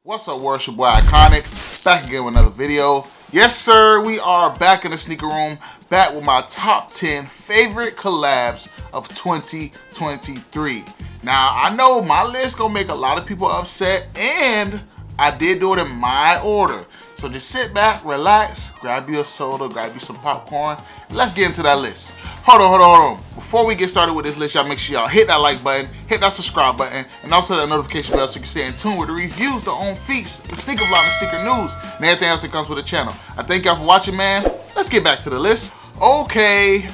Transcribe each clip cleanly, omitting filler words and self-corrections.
What's up, world? It's your boy Iconic, back again with another video. Yes, sir, we are back in the sneaker room, back with my top 10 favorite collabs of 2023. Now, I know my list gonna make a lot of people upset, and I did do it in my order. So just sit back, relax, grab you a soda, grab you some popcorn, and let's get into that list. Hold on. Before we get started with this list, y'all make sure y'all hit that like button, hit that subscribe button, and also that notification bell so you can stay in tune with the reviews, the on feats, the sneaker vlog, the sneaker news, and everything else that comes with the channel. I thank y'all for watching, man. Let's get back to the list. Okay,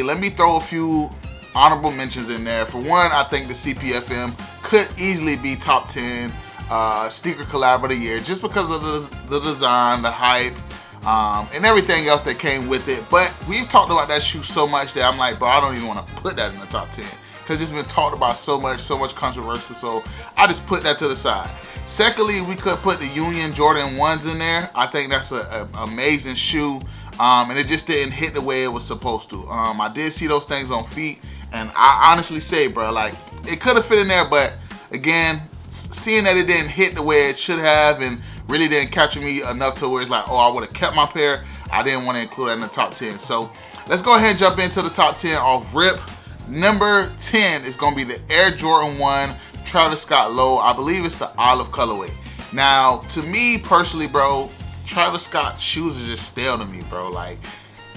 let me throw a few honorable mentions in there. For one, I think the CPFM could easily be top 10 sneaker collab of the year just because of the design, the hype, and everything else that came with it. But we've talked about that shoe so much that I'm like, bro, I don't even want to put that in the top 10 because it's been talked about so much controversy, so I just put that to the side. Secondly, we could put the Union Jordan 1s in there. I think that's an amazing shoe, and it just didn't hit the way it was supposed to. I did see those things on feet, and I honestly say, bro, like, it could have fit in there, but again, seeing that it didn't hit the way it should have and really didn't capture me enough to where it's like, oh, I would have kept my pair, I didn't want to include that in the top 10. So let's go ahead and jump into the top 10 off rip. Number 10 is going to be the Air Jordan 1 Travis Scott Low. I believe it's the olive colorway. Now, to me personally, bro, Travis Scott shoes are just stale to me, bro. Like,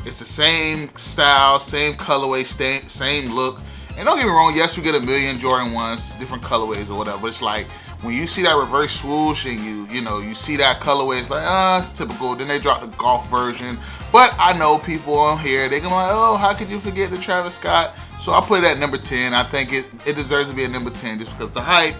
it's the same style, same colorway, same look. And don't get me wrong, yes, we get a million Jordan 1s, different colorways or whatever, but it's like, when you see that reverse swoosh and you see that colorway, it's like, it's typical. Then they drop the golf version. But I know people on here, they go like, oh, how could you forget the Travis Scott? So I put it at number 10. I think it deserves to be at number 10 just because the hype.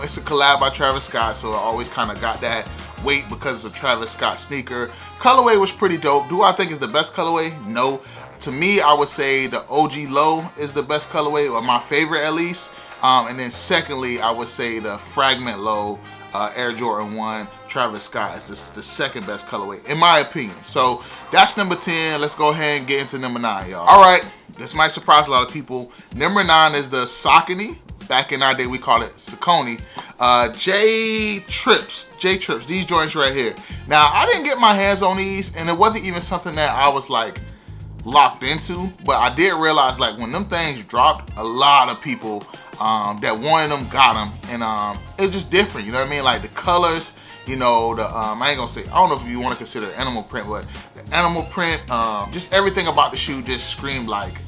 It's a collab by Travis Scott, so I always kind of got that weight because it's a Travis Scott sneaker. Colorway was pretty dope. Do I think it's the best colorway? No. To me, I would say the OG Low is the best colorway, or my favorite at least. And then secondly, I would say the Fragment Low Air Jordan 1 Travis Scott is the second best colorway, in my opinion. So that's number 10. Let's go ahead and get into number 9, y'all. All right, this might surprise a lot of people. Number 9 is the Saucony. Back in our day, we called it Saucony. J-Trips, these joints right here. Now, I didn't get my hands on these, and it wasn't even something that I was like locked into, but I did realize, like, when them things dropped, a lot of people that wanted them got them, and it was just different, you know what I mean? Like the colors, I ain't gonna say, I don't know if you want to consider it animal print, but the animal print, just everything about the shoe just screamed like,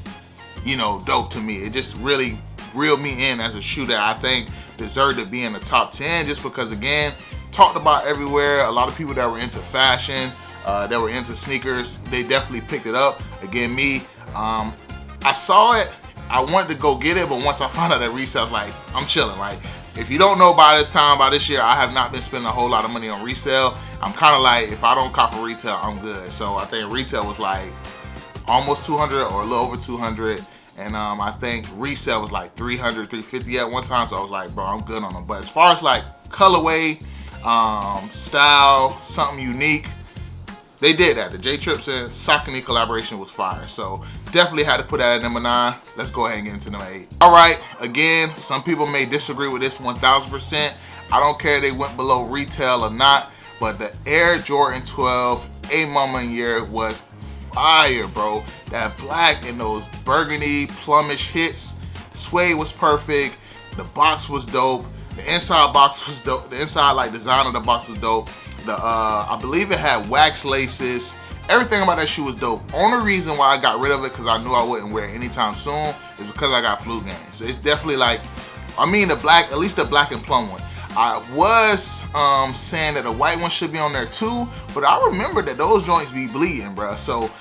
dope to me. It just really reeled me in as a shoe that I think deserved to be in the top 10, just because, again, talked about everywhere. A lot of people that were into fashion, that were into sneakers, they definitely picked it up. Again, me, I saw it, I wanted to go get it, but once I found out that resale, I was like, I'm chilling. Like, if you don't know, by this year, I have not been spending a whole lot of money on resale. I'm kind of like, if I don't cop for retail, I'm good. So I think retail was like almost 200 or a little over 200. And I think resale was like 300, 350 at one time. So I was like, bro, I'm good on them. But as far as like colorway, style, something unique, they did that. The J-Trips and Saucony collaboration was fire. So definitely had to put that at number 9. Let's go ahead and get into number 8. All right, again, some people may disagree with this 1000%. I don't care if they went below retail or not, but the Air Jordan 12 A Moment Year was fire, bro. That black and those burgundy plumish hits. The suede was perfect. The box was dope. The inside box was dope. The inside like design of the box was dope. I believe it had wax laces. Everything about that shoe was dope. Only reason why I got rid of it, because I knew I wouldn't wear it anytime soon, is because I got flu games. So it's definitely like, the black, at least the black and plum one. I was saying that the white one should be on there too, but I remember that those joints be bleeding, bro. So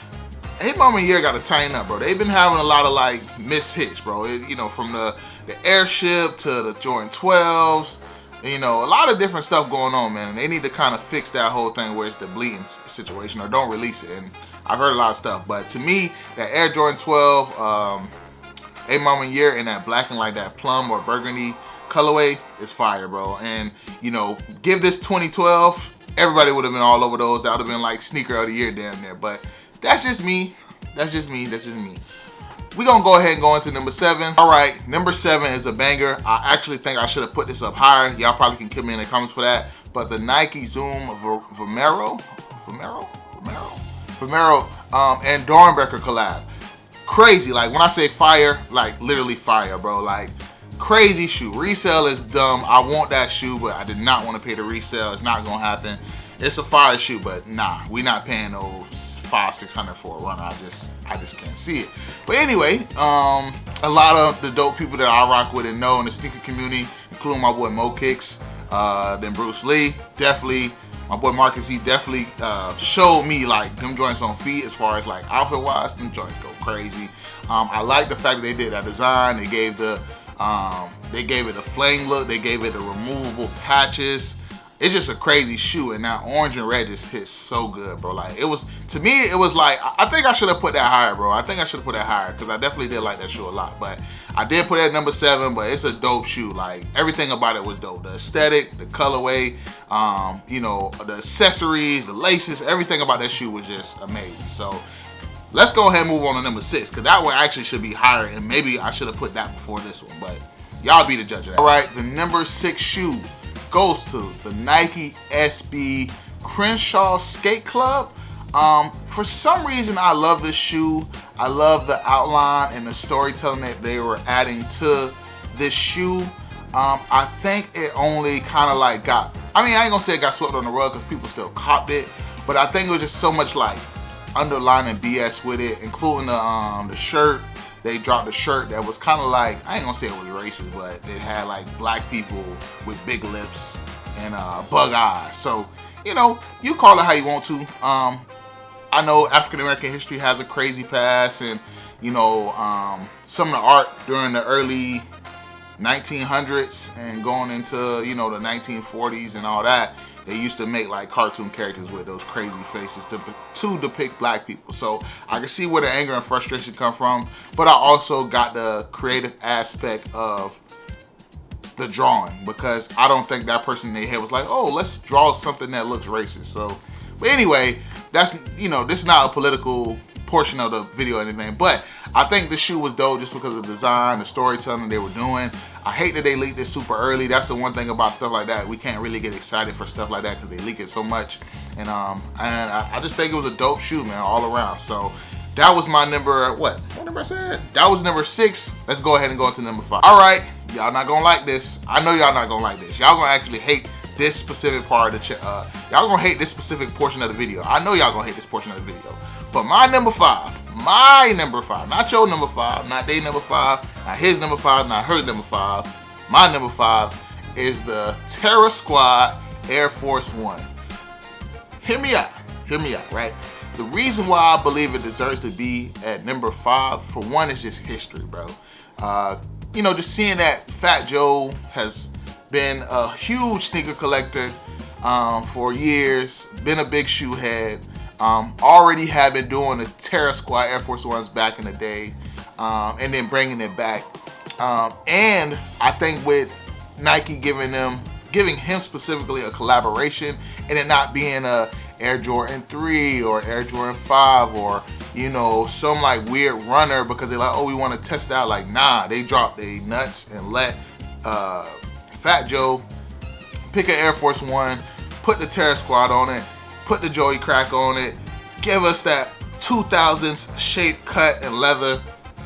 A Moment Year got to tighten up, bro. They've been having a lot of like missed hits, bro. From the Airship to the Jordan 12s. A lot of different stuff going on, man. And they need to kind of fix that whole thing where it's the bleeding situation, or don't release it. And I've heard a lot of stuff, but to me, that Air Jordan 12 A Moment Year in that black and like that plum or burgundy colorway is fire, bro. And give this 2012, everybody would have been all over those. That would have been like sneaker of the year damn near. But that's just me. we're gonna go ahead and go into number 7. All right, number 7 is a banger. I actually think I should have put this up higher. Y'all probably can kill me in the comments for that. But the Nike Zoom Vomero and Dornbecker collab. Crazy. Like when I say fire, like literally fire, bro. Like crazy shoe. Resale is dumb. I want that shoe, but I did not want to pay the resale. It's not gonna happen. It's a fire shoe, but nah, we not paying those $500-600 for a runner. I just can't see it. But anyway, a lot of the dope people that I rock with and know in the sneaker community, including my boy Mo Kicks, then Bruce Lee, definitely. My boy Marcus, he definitely showed me like them joints on feet as far as like outfit wise. Them joints go crazy. I like the fact that they did that design. They gave it a flame look. They gave it the removable patches. It's just a crazy shoe, and that orange and red just hits so good, bro. Like it was, to me, it was like, I think I should have put that higher, bro. I think I should have put that higher because I definitely did like that shoe a lot. But I did put it at number 7, but it's a dope shoe. Like everything about it was dope. The aesthetic, the colorway, you know, the accessories, the laces, everything about that shoe was just amazing. So let's go ahead and move on to number 6 because that one actually should be higher, and maybe I should have put that before this one, but y'all be the judge of that. All right, the number 6 shoe goes to the Nike SB Crenshaw Skate Club. For some reason, I love this shoe. I love the outline and the storytelling that they were adding to this shoe. I think it only kind of like got, I mean, I ain't gonna say it got swept on the rug because people still copped it, but I think it was just so much like underlining BS with it, including the shirt. They dropped a shirt that was kind of like, I ain't gonna say it was racist, but it had like black people with big lips and bug eyes. So, you know, you call it how you want to. I know African American history has a crazy past, and you know, some of the art during the early 1900s and going into, you know, the 1940s and all that, they used to make like cartoon characters with those crazy faces to depict black people. So I can see where the anger and frustration come from, but I also got the creative aspect of the drawing, because I don't think that person in their head was like, oh, let's draw something that looks racist. So, but anyway, that's, you know, this is not a political portion of the video or anything, but I think the shoe was dope just because of the design, the storytelling they were doing. I hate that they leaked it super early. That's the one thing about stuff like that. We can't really get excited for stuff like that because they leak it so much. And I just think it was a dope shoe, man, all around. So that was my number, what number I said? That was number 6. Let's go ahead and go into number 5. All right, y'all not gonna like this. I know y'all not gonna like this. Y'all gonna actually hate this specific part of the y'all gonna hate this specific portion of the video. I know y'all gonna hate this portion of the video. But my number 5, not your number 5, not their number 5, not his number 5, not her number 5. My number 5 is the Terra Squad Air Force One. Hear me out, right? The reason why I believe it deserves to be at number 5, for one, is just history, bro. You know, just seeing that Fat Joe has been a huge sneaker collector for years, been a big shoe head, already had been doing the Terra Squad Air Force Ones back in the day, and then bringing it back. And I think with Nike giving him specifically a collaboration, and it not being a Air Jordan 3 or Air Jordan 5 or, you know, some like weird runner because they're like, oh, we want to test out. Like, nah, they dropped they nuts and let Fat Joe pick an Air Force One, put the Terra Squad on it, put the Joey Crack on it, give us that 2000s shape, cut, and leather.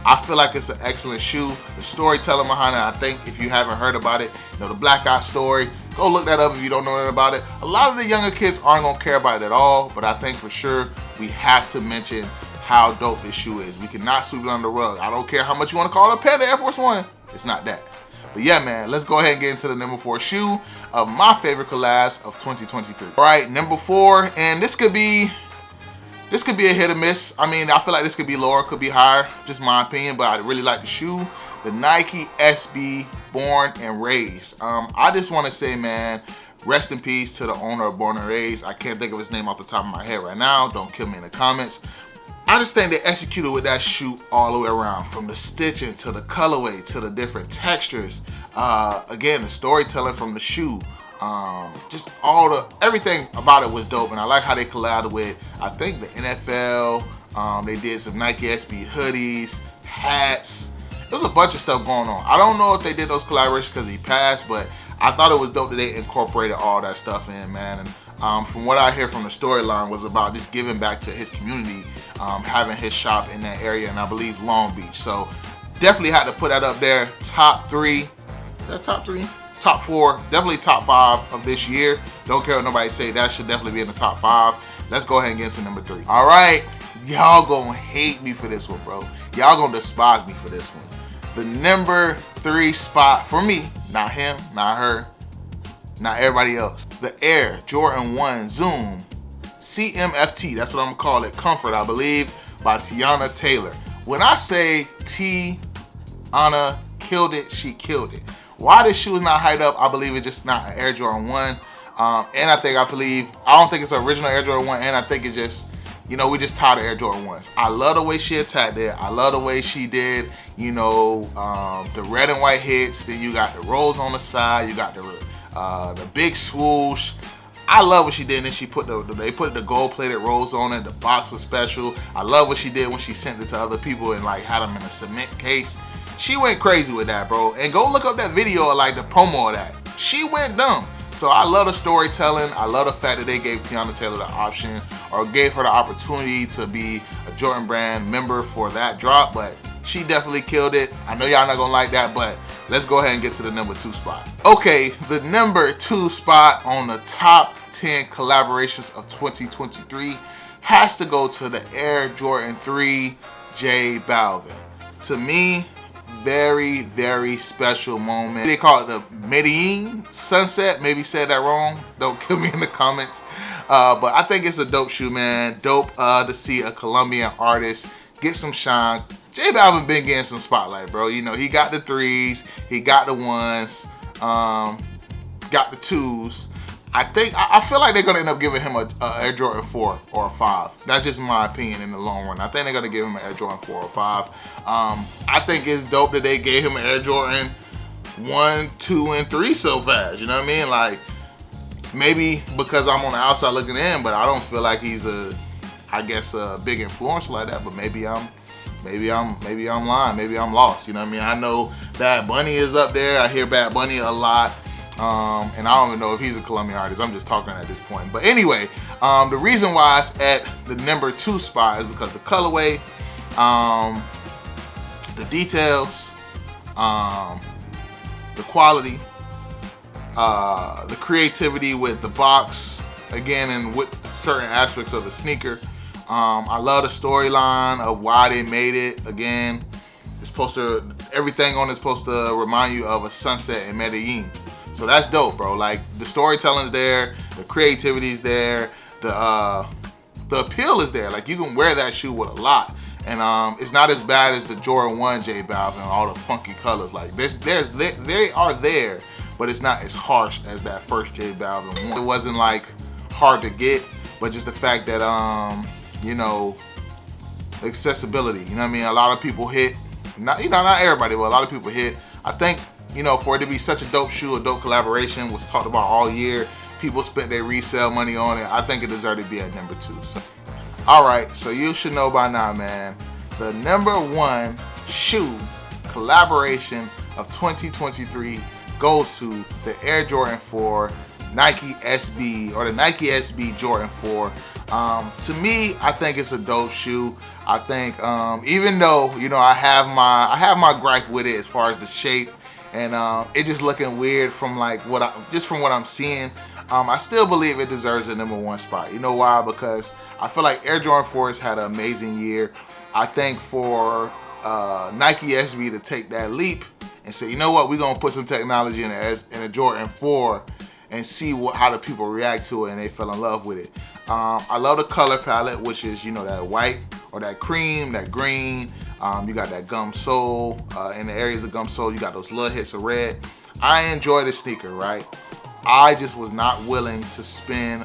I feel like it's an excellent shoe. The storytelling behind it, I think if you haven't heard about it, you know, the Black Eye story, go look that up if you don't know anything about it. A lot of the younger kids aren't gonna care about it at all, but I think for sure we have to mention how dope this shoe is. We cannot sweep it under the rug. I don't care how much you wanna call it a Panda Air Force One. It's not that. But yeah, man, let's go ahead and get into the number 4 shoe of my favorite collabs of 2023. All right, number 4, and this could be a hit or miss. I mean, I feel like this could be lower, could be higher, just my opinion, but I really like the shoe. The Nike SB Born and Raised. I just want to say, man, rest in peace to the owner of Born and Raised. I can't think of his name off the top of my head right now. Don't kill me in the comments. I just think they executed with that shoe all the way around, from the stitching to the colorway to the different textures. Again, the storytelling from the shoe. Just everything about it was dope, and I like how they collabed with, I think, the NFL. They did some Nike SB hoodies, hats. There was a bunch of stuff going on. I don't know if they did those collaborations because he passed, but I thought it was dope that they incorporated all that stuff in, man. And from what I hear from the storyline was about just giving back to his community, having his shop in that area, and I believe Long Beach. So definitely had to put that up there. Top 3. That's top 3? Top 4. Definitely top 5 of this year. Don't care what nobody say. That should definitely be in the top 5. Let's go ahead and get into number 3. All right. Y'all gonna hate me for this one, bro. Y'all gonna despise me for this one. The number 3 spot for me, not him, not her, not everybody else. The Air Jordan 1 Zoom CMFT, that's what I'm gonna call it, Comfort, I believe, by Tiana Taylor. When I say Tiana killed it, she killed it. Why this shoe is not hyped up, I believe it's just not an Air Jordan 1. And I don't think it's an original Air Jordan 1, and I think it's just, you know, we just tired of Air Jordan 1s. I love the way she attacked it. I love the way she did, you know, the red and white hits. Then you got the rolls on the side. You got the big swoosh. I love what she did. And then she put they put the gold-plated rolls on it. The box was special. I love what she did when she sent it to other people and like had them in a cement case. She went crazy with that, bro. And go look up that video of like the promo of that. She went dumb. So I love the storytelling. I love the fact that they gave Tiana Taylor the option or gave her the opportunity to be a Jordan Brand member for that drop, but she definitely killed it. I know y'all not gonna like that, but let's go ahead and get to the number 2 spot. Okay, the number 2 spot on the top 10 collaborations of 2023 has to go to the Air Jordan 3 J Balvin. To me, very, very special moment. They call it the Medellin Sunset. Maybe said that wrong. Don't kill me in the comments. But I think it's a dope shoe, man. Dope to see a Colombian artist get some shine. J Balvin been getting some spotlight, bro. You know, he got the 3s, he got the 1s, got the 2s. I feel like they're gonna end up giving him a Air Jordan 4 or a 5. That's just my opinion in the long run. I think they're gonna give him an Air Jordan 4 or 5. I think it's dope that they gave him an Air Jordan 1, 2, and 3 so fast. You know what I mean? Like, maybe because I'm on the outside looking in, but I don't feel like he's a big influencer like that. But maybe I'm lying. Maybe I'm lost. You know what I mean? I know Bad Bunny is up there. I hear Bad Bunny a lot. And I don't even know if he's a Colombian artist. I'm just talking at this point. But anyway, the reason why it's at the number 2 spot is because the colorway, the details, the quality, the creativity with the box, again, and with certain aspects of the sneaker. I love the storyline of why they made it. Again, everything on it's supposed to remind you of a sunset in Medellin. So that's dope, bro. Like, the storytelling's there, the creativity's there, the appeal is there. Like, you can wear that shoe with a lot. And it's not as bad as the Jordan 1 J Balvin, all the funky colors. Like, they are there, but it's not as harsh as that first J Balvin 1. It wasn't like hard to get, but just the fact that you know, accessibility. You know what I mean? A lot of people hit, not everybody, but a lot of people hit. I think, you know, for it to be such a dope shoe, a dope collaboration, was talked about all year. People spent their resale money on it. I think it deserved to be at number 2. So, all right, so you should know by now, man. The number 1 shoe collaboration of 2023 goes to the Air Jordan 4 Nike SB, or the Nike SB Jordan 4. To me, I think it's a dope shoe. I think even though, you know, I have my gripe with it as far as the shape, and it just looking weird from like what I'm seeing, I still believe it deserves the number 1 spot. You know why? Because I feel like Air Jordan 4 has had an amazing year. I think for Nike SB to take that leap and say, you know what, we're gonna put some technology in a Jordan 4 and see how the people react to it, and they fell in love with it. I love the color palette, which is, you know, that white or that cream, that green. You got that gum sole. In the areas of gum sole, you got those little hits of red. I enjoy the sneaker, right? I just was not willing to spend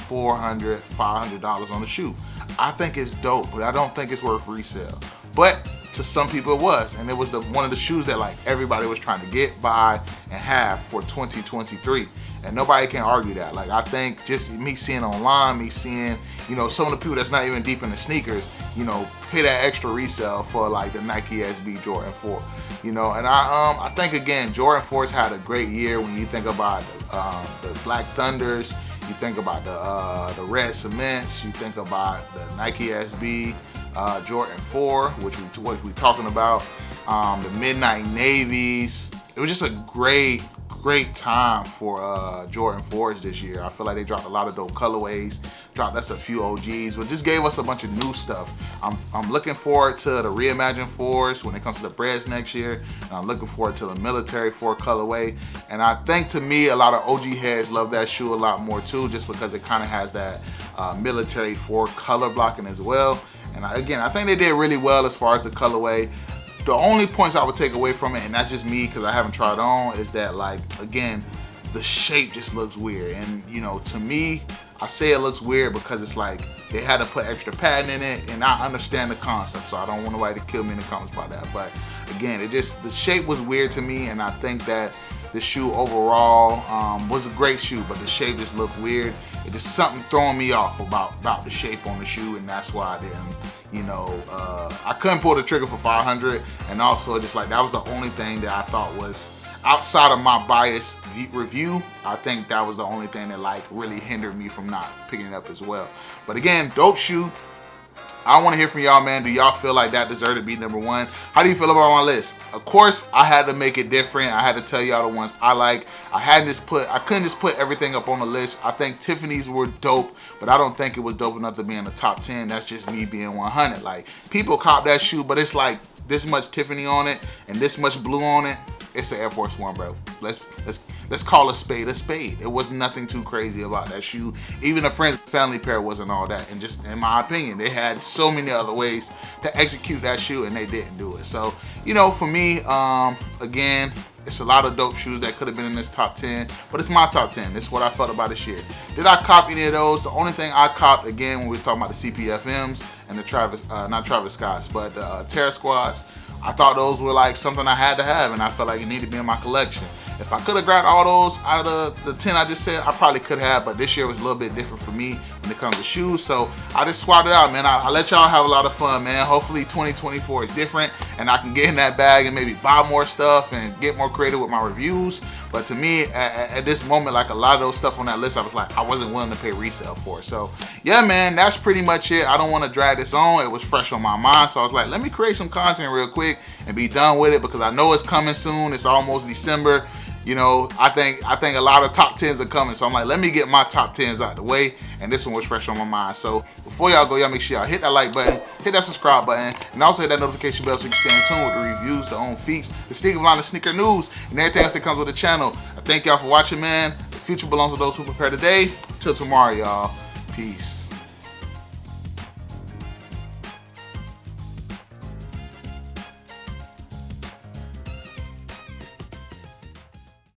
$400, $500 on the shoe. I think it's dope, but I don't think it's worth resale. But to some people it was, and it was one of the shoes that like everybody was trying to get, buy, and have for 2023. and nobody can argue that. Like, I think just me seeing online, me seeing, you know, some of the people that's not even deep in the sneakers, you know, pay that extra resale for like the Nike SB Jordan 4, you know. And I think again, Jordan 4's had a great year. When you think about the Black Thunders, you think about the Red Cements, you think about the Nike SB Jordan 4, which we talking about, the Midnight Navies. It was just a great time for Jordan 4s this year. I feel like they dropped a lot of dope colorways, dropped us a few OGs, but just gave us a bunch of new stuff. I'm looking forward to the reimagined 4s when it comes to the Breads next year, and I'm looking forward to the military 4 colorway. And I think, to me, a lot of OG heads love that shoe a lot more too, just because it kind of has that military 4 color blocking as well. And again, I think they did really well as far as the colorway. The only points I would take away from it, and that's just me because I haven't tried on, is that, like, again, the shape just looks weird. And, you know, to me, I say it looks weird because it's like they had to put extra padding in it, and I understand the concept, so I don't want nobody to kill me in the comments about that. But again, the shape was weird to me, and I think that the shoe overall was a great shoe, but the shape just looked weird. It just something throwing me off about the shape on the shoe, and that's why I didn't, you know, I couldn't pull the trigger for 500. And also, just like, that was the only thing that I thought was outside of my biased review. I think that was the only thing that like really hindered me from not picking it up as well. But again, dope shoe. I want to hear from y'all, man. Do y'all feel like that deserved to be #1? How do you feel about my list? Of course, I had to make it different. I had to tell y'all the ones I like. I couldn't just put everything up on the list. I think Tiffany's were dope, but I don't think it was dope enough to be in the top 10. That's just me being 100. Like, people cop that shoe, but it's like this much Tiffany on it and this much blue on it. It's an Air Force One, bro. Let's call a spade a spade. It was nothing too crazy about that shoe. Even a friend's family pair wasn't all that. And just in my opinion, they had so many other ways to execute that shoe, and they didn't do it. So, you know, for me, again, it's a lot of dope shoes that could have been in this top 10, but it's my top 10. This is what I felt about this year. Did I cop any of those? The only thing I copped, again, when we was talking about the CPFMs and the not Travis Scott's, but the Terra Squads, I thought those were like something I had to have, and I felt like it needed to be in my collection. If I could have grabbed all those out of the 10 I just said, I probably could have, but this year was a little bit different for me when it comes to shoes, so I just swapped it out, man. I let y'all have a lot of fun, man. Hopefully 2024 is different, and I can get in that bag and maybe buy more stuff and get more creative with my reviews. But to me, at this moment, like, a lot of those stuff on that list, I was like, I wasn't willing to pay resale for it. So yeah, man, that's pretty much it. I don't want to drag this on. It was fresh on my mind, so I was like, let me create some content real quick and be done with it, because I know it's coming soon. It's almost December. You know, I think a lot of top 10s are coming, so I'm like, let me get my top 10s out the way, and this one was fresh on my mind. So before y'all go, y'all make sure y'all hit that like button, hit that subscribe button, and also hit that notification bell so you can stay in tune with the reviews, the own feats, the sneaker line, the sneaker news, and everything else that comes with the channel. I thank y'all for watching, man. The future belongs to those who prepare today. Till tomorrow, y'all. Peace.